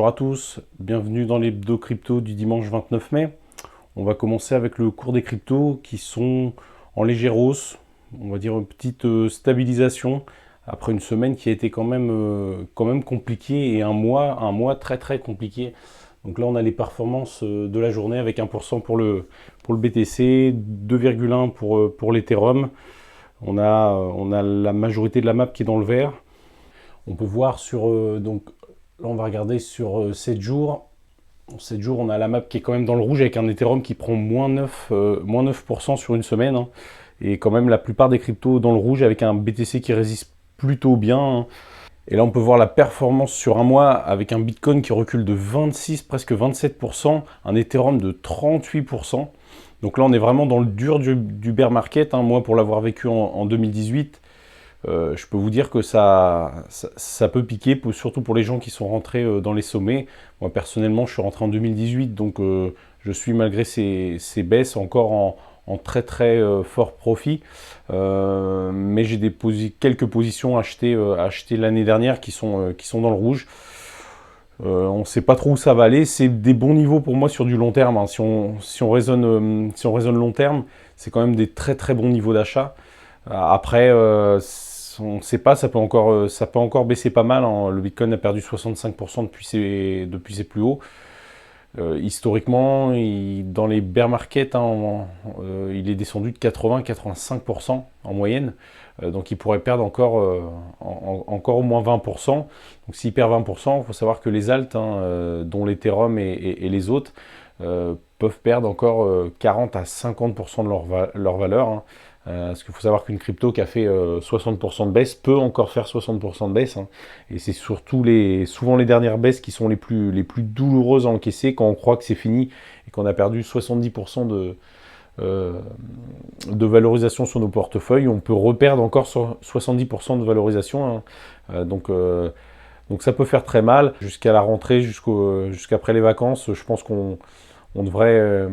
Bonjour à tous, bienvenue dans l'hebdo crypto du dimanche 29 mai. On va commencer avec le cours des cryptos qui sont en légère hausse, on va dire une petite stabilisation après une semaine qui a été quand même compliquée et un mois très compliqué. Donc là on a les performances de la journée avec 1% pour le BTC, 2,1 pour l'Ethereum. On a la majorité de la map qui est dans le vert. On peut voir donc là, on va regarder sur 7 jours. En 7 jours, on a la map qui est quand même dans le rouge avec un Ethereum qui prend moins 9% sur une semaine. Et quand même la plupart des cryptos dans le rouge avec un BTC qui résiste plutôt bien. Et là, on peut voir la performance sur un mois avec un Bitcoin qui recule de 26, presque 27%, un Ethereum de 38%. Donc là, on est vraiment dans le dur du bear market. Moi, pour l'avoir vécu en 2018, je peux vous dire que ça peut piquer, surtout pour les gens qui sont rentrés dans les sommets. Moi, personnellement, je suis rentré en 2018, donc je suis, malgré ces baisses, encore en très fort profit. Mais j'ai quelques positions achetées l'année dernière qui sont dans le rouge. On ne sait pas trop où ça va aller. C'est des bons niveaux pour moi sur du long terme. Si on raisonne long terme, c'est quand même des très bons niveaux d'achat. Après, on ne sait pas, ça peut encore baisser pas mal. Le Bitcoin a perdu 65% depuis ses plus hauts. Historiquement, dans les bear markets, il est descendu de 80-85% en moyenne. Donc il pourrait perdre encore au moins 20%. Donc s'il perd 20%, il faut savoir que les alts, dont l'Ethereum et les autres, peuvent perdre encore 40 à 50% de leur valeur. Parce qu'il faut savoir qu'une crypto qui a fait 60% de baisse peut encore faire 60% de baisse. Et c'est surtout souvent les dernières baisses qui sont les plus douloureuses à encaisser quand on croit que c'est fini et qu'on a perdu 70% de valorisation sur nos portefeuilles. On peut reperdre encore 70% de valorisation. Donc ça peut faire très mal. Jusqu'à la rentrée, jusqu'après les vacances, je pense qu'on devrait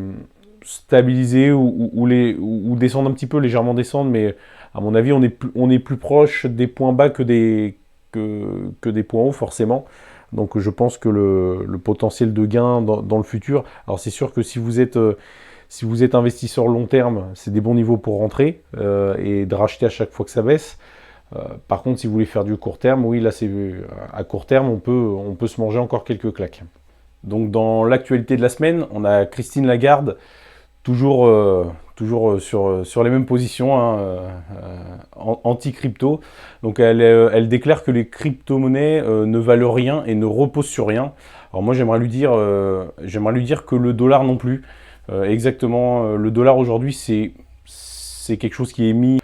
stabiliser ou descendre un petit peu, légèrement descendre, mais à mon avis, on est plus proche des points bas que des points hauts, forcément. Donc je pense que le potentiel de gain dans le futur, alors c'est sûr que si vous êtes investisseur long terme, c'est des bons niveaux pour rentrer et de racheter à chaque fois que ça baisse. Par contre, si vous voulez faire du court terme, oui, là, à court terme, on peut se manger encore quelques claques. Donc dans l'actualité de la semaine, on a Christine Lagarde, toujours sur les mêmes positions, anti-crypto. Donc elle déclare que les crypto-monnaies ne valent rien et ne reposent sur rien. Alors moi j'aimerais lui dire que le dollar non plus. Exactement, le dollar aujourd'hui c'est quelque chose qui est mis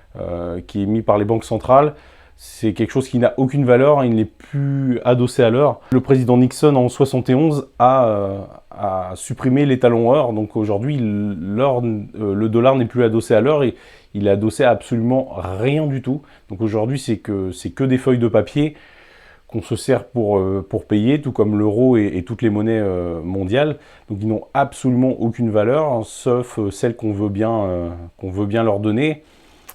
par les banques centrales. C'est quelque chose qui n'a aucune valeur, il n'est plus adossé à l'or. Le président Nixon en 71 a supprimé les talons or, donc aujourd'hui le dollar n'est plus adossé à l'or et il est adossé à absolument rien du tout. Donc aujourd'hui c'est que des feuilles de papier qu'on se sert pour payer, tout comme l'euro et toutes les monnaies mondiales. Donc ils n'ont absolument aucune valeur, sauf celles qu'on veut bien leur donner.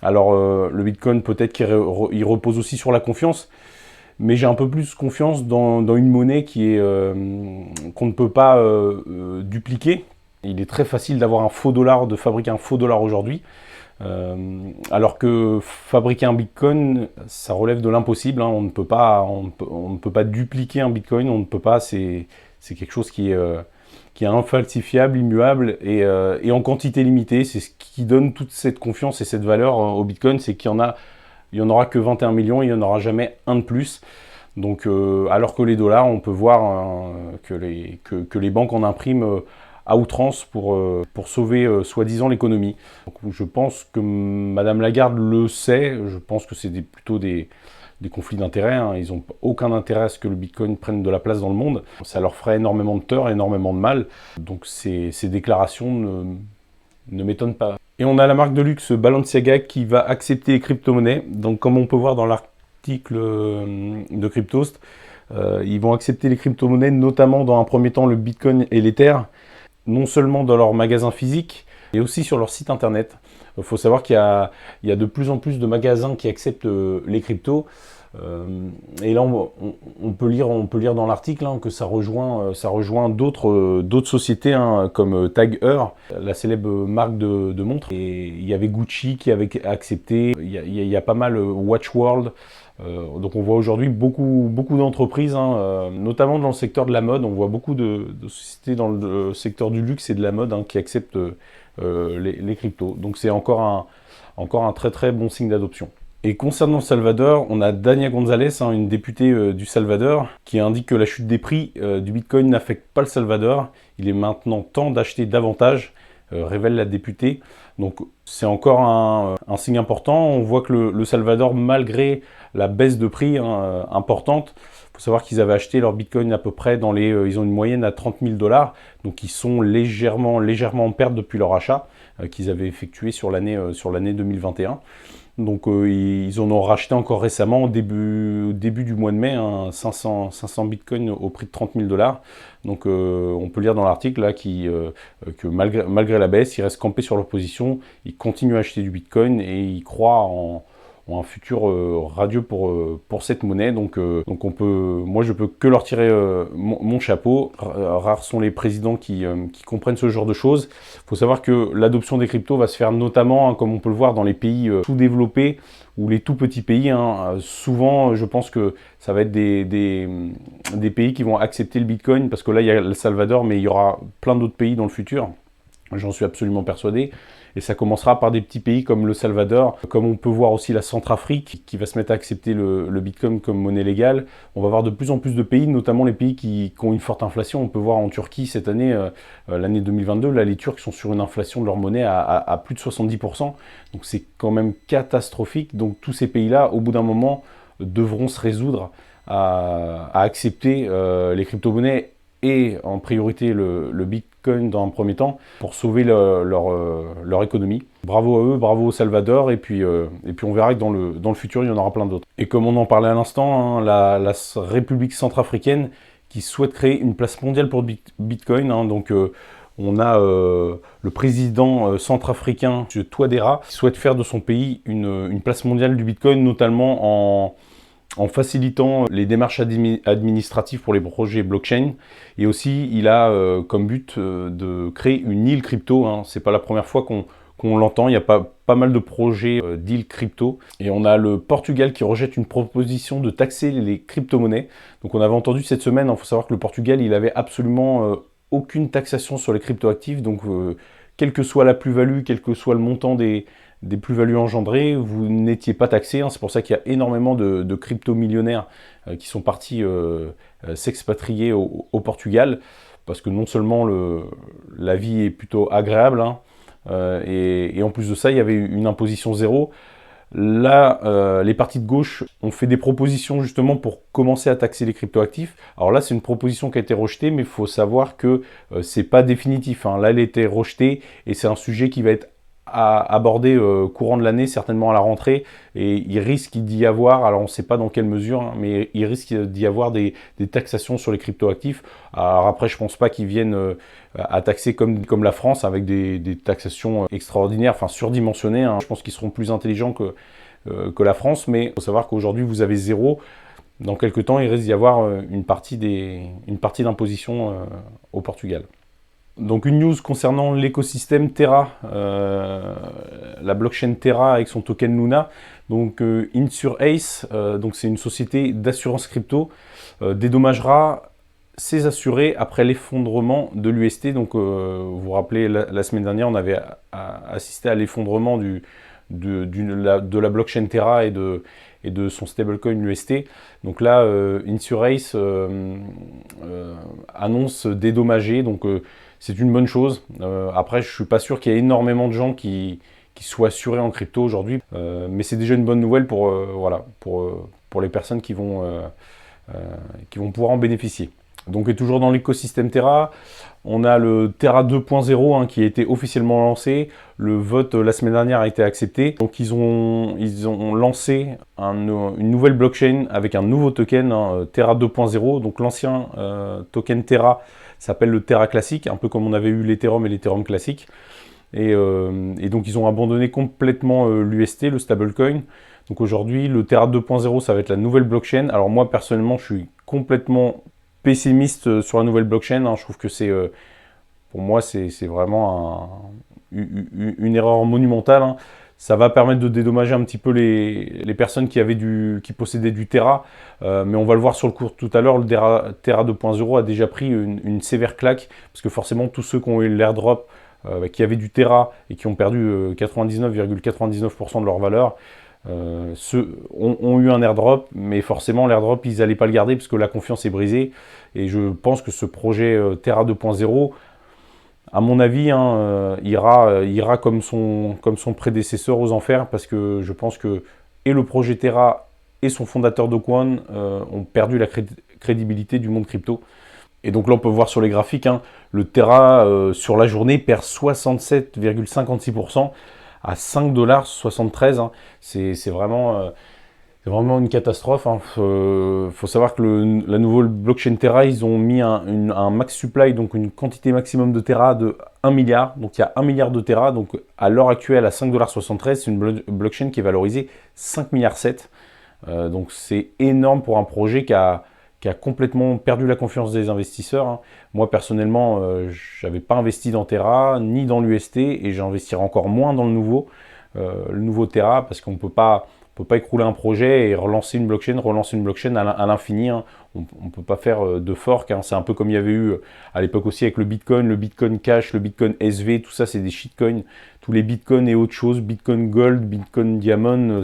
Alors le Bitcoin, peut-être qu'il repose aussi sur la confiance, mais j'ai un peu plus confiance dans une monnaie qu'on ne peut pas dupliquer. Il est très facile d'avoir de fabriquer un faux dollar aujourd'hui, alors que fabriquer un Bitcoin, ça relève de l'impossible. On ne peut pas dupliquer un Bitcoin, on ne peut pas. C'est quelque chose qui est infalsifiable, immuable et en quantité limitée. C'est ce qui donne toute cette confiance et cette valeur au Bitcoin, c'est qu'il y en aura que 21 millions, il n'y en aura jamais un de plus. Donc, alors que les dollars, on peut voir que les banques en impriment à outrance pour sauver soi-disant l'économie. Je pense que Madame Lagarde le sait, je pense que c'est plutôt des conflits d'intérêts. Ils n'ont aucun intérêt à ce que le Bitcoin prenne de la place dans le monde. Ça leur ferait énormément de tort, énormément de mal. Donc ces déclarations ne m'étonnent pas. Et on a la marque de luxe Balenciaga qui va accepter les crypto-monnaies. Donc comme on peut voir dans l'article de Cryptost, ils vont accepter les crypto-monnaies, notamment dans un premier temps le Bitcoin et l'Ether, non seulement dans leur magasin physique, mais aussi sur leur site internet. Il faut savoir qu'il y a de plus en plus de magasins qui acceptent les cryptos. Et là, on peut lire dans l'article hein, que ça rejoint d'autres sociétés hein, comme Tag Heuer, la célèbre marque de montres. Et il y avait Gucci qui avait accepté, il y a pas mal Watch World. Donc on voit aujourd'hui beaucoup d'entreprises, hein, notamment dans le secteur de la mode. On voit beaucoup de sociétés dans le secteur du luxe et de la mode hein, qui acceptent les cryptos. Donc c'est encore un très très bon signe d'adoption. Et concernant le Salvador, on a Dania González, hein, une députée du Salvador, qui indique que la chute des prix du Bitcoin n'affecte pas le Salvador. Il est maintenant temps d'acheter davantage, révèle la députée. Donc c'est encore un signe important. On voit que le Salvador, malgré la baisse de prix hein, importante, il faut savoir qu'ils avaient acheté leur Bitcoin à peu près ils ont une moyenne à 30 000 $, donc ils sont légèrement en perte depuis leur achat qu'ils avaient effectué sur l'année 2021. Donc ils en ont racheté encore récemment au début du mois de mai, hein, 500 bitcoins au prix de 30 000 $. Donc on peut lire dans l'article là que malgré la baisse, ils restent campés sur leur position, ils continuent à acheter du bitcoin et ils croient en un futur radieux pour cette monnaie. Donc moi je peux que leur tirer mon chapeau. Rares sont les présidents qui comprennent ce genre de choses. Il faut savoir que l'adoption des cryptos va se faire notamment, hein, comme on peut le voir, dans les pays sous-développés ou les tout petits pays. Hein. Souvent, je pense que ça va être des pays qui vont accepter le Bitcoin, parce que là, il y a le Salvador, mais il y aura plein d'autres pays dans le futur. J'en suis absolument persuadé. Et ça commencera par des petits pays comme le Salvador, comme on peut voir aussi la Centrafrique qui va se mettre à accepter le Bitcoin comme monnaie légale. On va voir de plus en plus de pays, notamment les pays qui ont une forte inflation. On peut voir en Turquie cette année, l'année 2022, là les Turcs sont sur une inflation de leur monnaie à plus de 70%. Donc c'est quand même catastrophique. Donc tous ces pays-là, au bout d'un moment, devront se résoudre à accepter les crypto-monnaies et en priorité le Bitcoin dans un premier temps pour sauver leur économie. Bravo à eux, bravo au Salvador, et puis on verra que dans le futur, il y en aura plein d'autres. Et comme on en parlait à l'instant, hein, la République centrafricaine qui souhaite créer une place mondiale pour Bitcoin, hein, donc on a le président centrafricain, M. Touadéra, qui souhaite faire de son pays une place mondiale du Bitcoin, notamment en facilitant les démarches administratives pour les projets blockchain. Et aussi, il a comme but de créer une île crypto. Hein. C'est pas la première fois qu'on l'entend. Il y a pas mal de projets d'îles crypto. Et on a le Portugal qui rejette une proposition de taxer les crypto-monnaies. Donc on avait entendu cette semaine, il faut savoir que le Portugal, il avait absolument aucune taxation sur les crypto-actifs. Donc quelle que soit la plus-value, quel que soit le montant des plus-values engendrées, vous n'étiez pas taxé. Hein. C'est pour ça qu'il y a énormément de crypto-millionnaires qui sont partis s'expatrier au Portugal, parce que non seulement la vie est plutôt agréable, hein, et en plus de ça, il y avait une imposition zéro. Là, les partis de gauche ont fait des propositions justement pour commencer à taxer les cryptoactifs. Alors là, c'est une proposition qui a été rejetée, mais il faut savoir que c'est pas définitif. Hein. Là, elle a été rejetée et c'est un sujet qui va être aborder courant de l'année, certainement à la rentrée, et il risque d'y avoir, alors on ne sait pas dans quelle mesure, hein, mais il risque d'y avoir des taxations sur les cryptoactifs. Alors après, je ne pense pas qu'ils viennent à taxer comme la France, avec des taxations extraordinaires, enfin surdimensionnées. Hein. Je pense qu'ils seront plus intelligents que la France, mais il faut savoir qu'aujourd'hui, vous avez zéro. Dans quelques temps, il risque d'y avoir une partie d'imposition au Portugal. Donc une news concernant l'écosystème Terra, la blockchain Terra avec son token Luna. Donc InsurAce, donc c'est une société d'assurance crypto, dédommagera ses assurés après l'effondrement de l'UST. Donc vous vous rappelez, la semaine dernière, on avait assisté à l'effondrement de la blockchain Terra et de son stablecoin UST. Donc là, InsurAce annonce dédommager. Donc c'est une bonne chose. Après, je ne suis pas sûr qu'il y ait énormément de gens qui soient assurés en crypto aujourd'hui, mais c'est déjà une bonne nouvelle pour les personnes qui vont pouvoir en bénéficier. Donc, et toujours dans l'écosystème Terra, on a le Terra 2.0 hein, qui a été officiellement lancé. Le vote la semaine dernière a été accepté. Donc, ils ont lancé une nouvelle blockchain avec un nouveau token, hein, Terra 2.0. Donc, l'ancien token Terra s'appelle le Terra classique, un peu comme on avait eu l'Ethereum et l'Ethereum classique. Et donc ils ont abandonné complètement l'UST, le stablecoin. Donc aujourd'hui, le Terra 2.0, ça va être la nouvelle blockchain. Alors moi, personnellement, je suis complètement pessimiste sur la nouvelle blockchain, hein. Je trouve que pour moi, c'est vraiment une erreur monumentale, hein. Ça va permettre de dédommager un petit peu les personnes qui possédaient du Terra. Mais on va le voir sur le cours tout à l'heure, le Terra 2.0 a déjà pris une sévère claque. Parce que forcément, tous ceux qui ont eu l'airdrop, qui avaient du Terra et qui ont perdu 99,99% de leur valeur, ceux ont eu un airdrop, mais forcément l'airdrop ils n'allaient pas le garder parce que la confiance est brisée. Et je pense que ce projet Terra 2.0, à mon avis, hein, ira comme son prédécesseur aux enfers, parce que je pense que et le projet Terra et son fondateur Do Kwon ont perdu la crédibilité du monde crypto. Et donc là on peut voir sur les graphiques, hein, le Terra sur la journée perd 67,56% à 5,73 $. Hein. C'est vraiment une catastrophe. Hein. Faut savoir que la nouvelle blockchain Terra, ils ont mis un max supply, donc une quantité maximum de Terra de 1 milliard. Donc il y a 1 milliard de Terra. Donc à l'heure actuelle, à 5,73 $, c'est une blockchain qui est valorisée 5 milliards 7. Donc c'est énorme pour un projet qui a complètement perdu la confiance des investisseurs. Hein. Moi, personnellement, je n'avais pas investi dans Terra, ni dans l'UST, et j'investirai encore moins dans le nouveau Terra, parce qu'on ne peut pas écrouler un projet et relancer une blockchain à l'infini. Hein. On ne peut pas faire de fork. Hein. C'est un peu comme il y avait eu à l'époque aussi avec le Bitcoin Cash, le Bitcoin SV, tout ça, c'est des shitcoins. Tous les Bitcoins et autres choses, Bitcoin Gold, Bitcoin Diamond,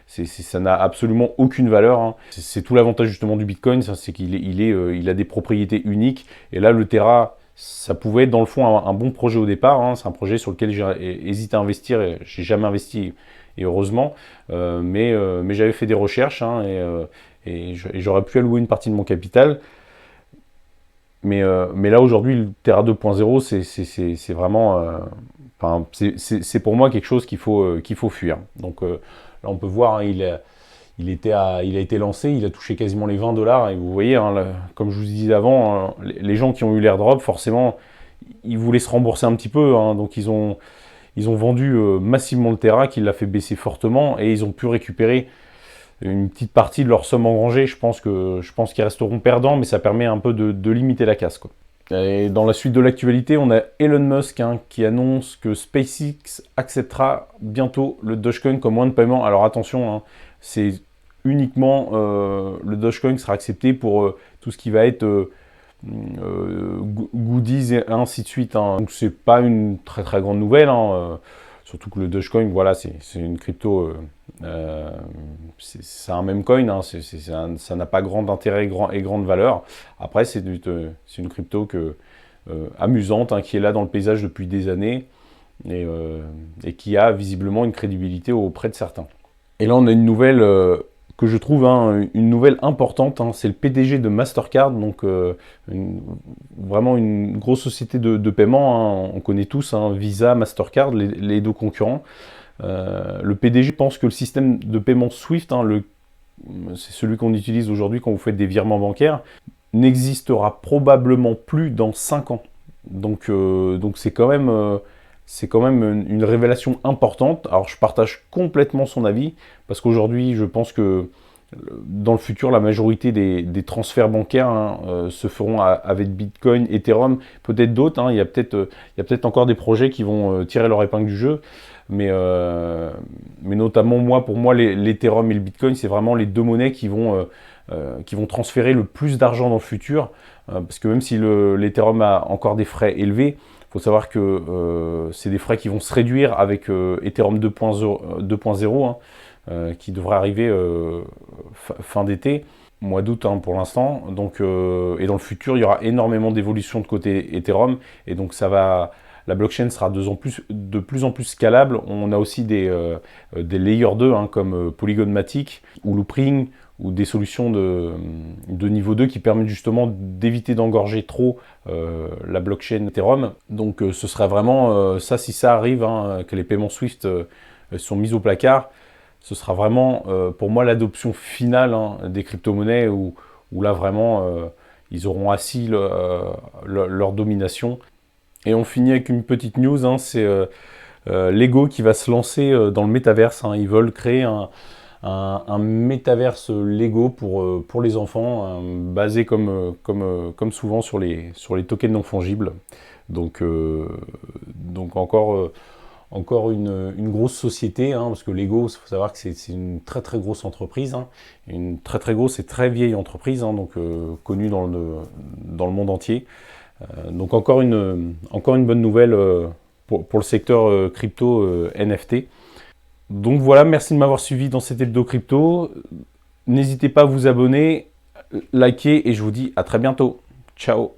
ça n'a absolument aucune valeur. Hein. C'est tout l'avantage justement du Bitcoin, c'est qu'il a des propriétés uniques. Et là, le Terra, ça pouvait être dans le fond un bon projet au départ. Hein. C'est un projet sur lequel j'ai hésité à investir. J'ai jamais investi, et heureusement. Mais j'avais fait des recherches, hein, et j'aurais pu allouer une partie de mon capital. Mais là, aujourd'hui, le Terra 2.0, c'est vraiment... c'est pour moi quelque chose qu'il faut fuir. Donc là, on peut voir, hein, il a été lancé, il a touché quasiment les 20 $. Et vous voyez, hein, là, comme je vous disais avant, hein, les gens qui ont eu l'airdrop, forcément, ils voulaient se rembourser un petit peu. Hein, donc ils ont vendu massivement le Terra, qui l'a fait baisser fortement, et ils ont pu récupérer une petite partie de leur somme engrangée. Je pense qu'ils resteront perdants, mais ça permet un peu de limiter la casse, quoi. Et dans la suite de l'actualité, on a Elon Musk, hein, qui annonce que SpaceX acceptera bientôt le Dogecoin comme moyen de paiement. Alors attention, hein, c'est uniquement le Dogecoin sera accepté pour tout ce qui va être goodies et ainsi de suite. Hein. Donc c'est pas une très très grande nouvelle. Hein, surtout que le Dogecoin, voilà, c'est une crypto, c'est un meme coin, hein, ça n'a pas grand intérêt et grande valeur. Après, c'est une crypto amusante, hein, qui est là dans le paysage depuis des années, et qui a visiblement une crédibilité auprès de certains. Et là, on a une nouvelle que je trouve, hein, une nouvelle importante, hein, c'est le PDG de Mastercard, donc vraiment une grosse société de paiement, hein, on connaît tous, hein, Visa, Mastercard, les deux concurrents. Le PDG pense que le système de paiement SWIFT, hein, c'est celui qu'on utilise aujourd'hui quand vous faites des virements bancaires, n'existera probablement plus dans 5 ans. Donc c'est quand même une révélation importante. Alors je partage complètement son avis, parce qu'aujourd'hui je pense que dans le futur la majorité des transferts bancaires, hein, se feront avec Bitcoin, Ethereum, peut-être d'autres, hein. Il y a peut-être encore des projets qui vont tirer leur épingle du jeu, mais notamment pour moi l'Ethereum et le Bitcoin, c'est vraiment les deux monnaies qui vont transférer le plus d'argent dans le futur, parce que même si l'Ethereum a encore des frais élevés, il faut savoir que c'est des frais qui vont se réduire avec Ethereum 2.0, hein, qui devrait arriver fin d'été, mois d'août, hein, pour l'instant. Donc, et dans le futur, il y aura énormément d'évolutions de côté Ethereum, et donc la blockchain sera de plus en plus scalable. On a aussi des layer 2, hein, comme Polygon Matic ou Loopring, ou des solutions de niveau 2 qui permettent justement d'éviter d'engorger trop la blockchain Ethereum. Donc ce serait vraiment ça, si ça arrive, hein, que les paiements Swift sont mis au placard, ce sera vraiment pour moi l'adoption finale, hein, des crypto-monnaies, où là vraiment ils auront assis leur domination. Et on finit avec une petite news, hein, c'est Lego qui va se lancer dans le métaverse. Hein. Ils veulent créer un métaverse Lego pour les enfants, basé comme souvent sur les tokens non fongibles. Donc encore une grosse société, hein, parce que Lego, il faut savoir que c'est une très très grosse entreprise, hein, une très très grosse et très vieille entreprise, hein, donc connue dans le monde entier. Donc encore une bonne nouvelle pour le secteur crypto NFT. Donc voilà, merci de m'avoir suivi dans cet hebdo crypto. N'hésitez pas à vous abonner, liker et je vous dis à très bientôt. Ciao.